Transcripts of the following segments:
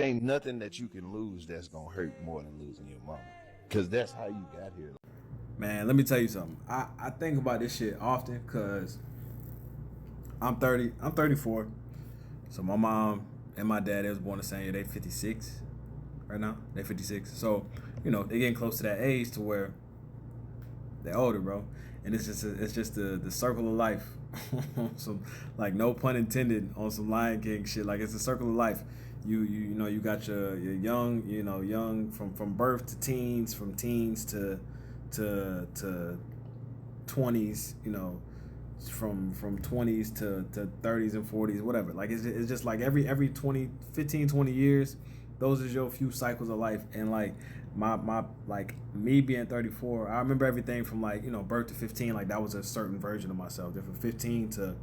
ain't nothing that you can lose that's gonna hurt more than losing your mama, cause that's how you got here. Man, let me tell you something. I think about this shit often because I'm 30. I'm 34. So my mom and my dad, they was born the same year. They 56 right now. They 56. So, they getting close to that age to where they're older, bro. And it's just the circle of life. Some, like, no pun intended, on some Lion King shit. Like, it's a circle of life. You got your young, young from birth to teens, from teens to 20s, from 20s to 30s and 40s, whatever. Like, it's just like every 20 years, those is your few cycles of life. And like my like me being 34, I remember everything from, like, birth to 15. Like, that was a certain version of myself. Then from 15 to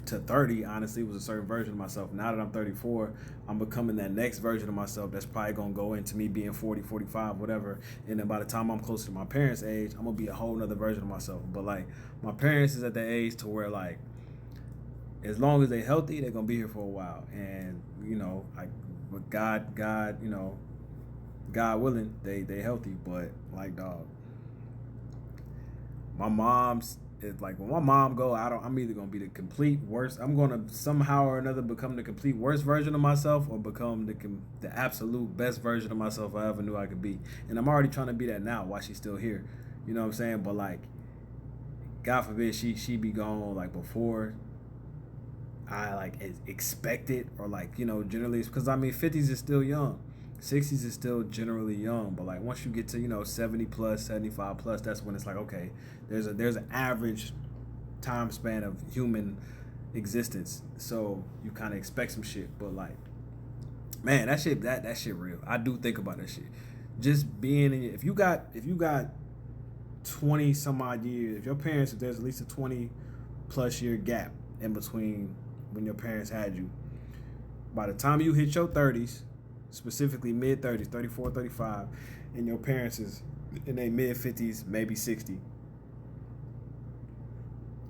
30, honestly, was a certain version of myself. Now that I'm 34, I'm becoming that next version of myself that's probably going to go into me being 40, 45, whatever. And then by the time I'm closer to my parents' age, I'm going to be a whole nother version of myself. But, like, my parents is at the age to where, like, as long as they're healthy, they're going to be here for a while. And, like, with God willing, they healthy. But, like, dog, my mom's, it's like, when my mom go, I'm either gonna be the complete worst. I'm gonna somehow or another become the complete worst version of myself, or become the absolute best version of myself I ever knew I could be. And I'm already trying to be that now while she's still here. You know what I'm saying? But, like, God forbid she be gone, like, before I, like, expect it, or, like, generally, because I mean 50s is still young. 60s is still generally young, but, like, once you get to 70 plus, 75 plus, that's when it's like, okay, there's an average time span of human existence, so you kind of expect some shit. But, like, man, that shit real. I do think about that shit. Just being in, if you got 20 some odd years, if your parents, if there's at least a 20 plus year gap in between when your parents had you, by the time you hit your 30s, specifically mid 30s, 34, 35, and your parents is in their mid 50s, maybe 60,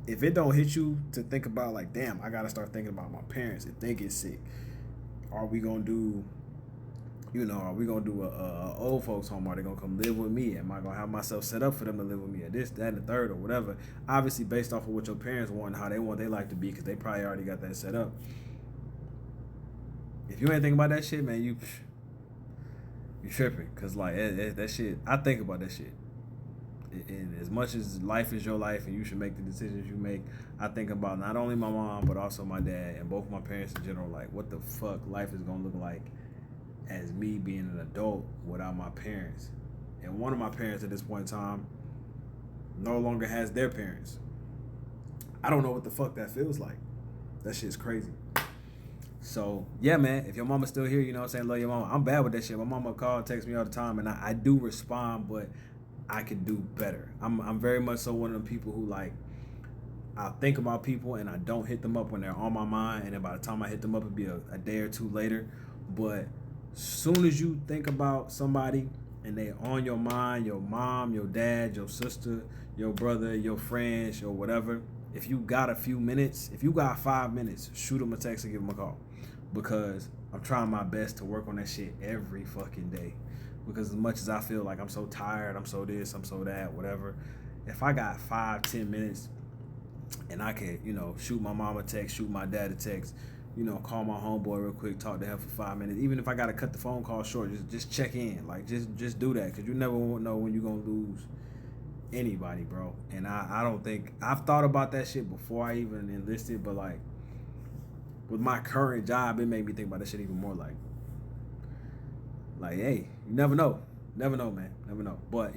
if it don't hit you to think about, like, damn, I gotta start thinking about my parents if they get sick, are we gonna do, a old folks home? Are they gonna come live with me? Am I gonna have myself set up for them to live with me, or this, that, and the third, or whatever? Obviously, based off of what your parents want and how they want their life to be, because they probably already got that set up. If you ain't thinking about that shit, man, you tripping. Cause, like, that shit, I think about that shit. And as much as life is your life and you should make the decisions you make, I think about not only my mom but also my dad and both my parents in general. Like, what the fuck life is gonna look like as me being an adult without my parents. And one of my parents at this point in time no longer has their parents. I don't know what the fuck that feels like. That shit's crazy. So, yeah, man, if your mama's still here, you know what I'm saying, love your mama. I'm bad with that shit. My mama call, text me all the time, and I do respond, but I could do better. I'm very much so one of them people who, like, I think about people and I don't hit them up when they're on my mind, and then by the time I hit them up, it'll be a day or two later. But soon as you think about somebody and they on your mind, your mom, your dad, your sister, your brother, your friends, your whatever, if you got a few minutes, if you got 5 minutes, shoot them a text or give them a call. Because I'm trying my best to work on that shit every fucking day. Because as much as I feel like I'm so tired, I'm so this, I'm so that, whatever, if I got 5-10 minutes and I can, shoot my mom a text, shoot my dad a text, call my homeboy real quick, talk to him for 5 minutes. Even if I gotta cut the phone call short, just check in. Like, just do that, because you never know when you're gonna lose anybody, bro. And I don't think I've thought about that shit before I even enlisted, but, like, with my current job, it made me think about that shit even more. Like, hey, you never know, man, never know. But,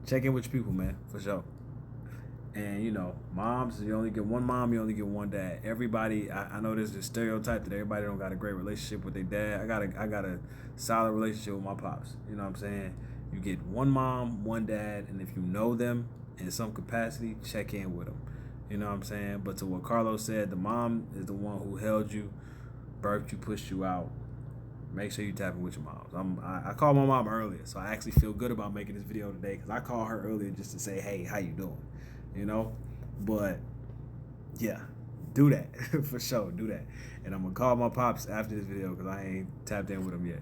check in with your people, man, for sure. And, moms, you only get one mom, you only get one dad. Everybody, I know there's a stereotype that everybody don't got a great relationship with their dad. I got a solid relationship with my pops. You know what I'm saying? You get one mom, one dad, and if you know them in some capacity, check in with them. You know what I'm saying? But to what Carlos said, the mom is the one who held you, birthed you, pushed you out. Make sure you tap in with your moms. I called my mom earlier, so I actually feel good about making this video today, because I called her earlier just to say, hey, how you doing? But, yeah, do that for sure. Do that, and I'm gonna call my pops after this video because I ain't tapped in with him yet.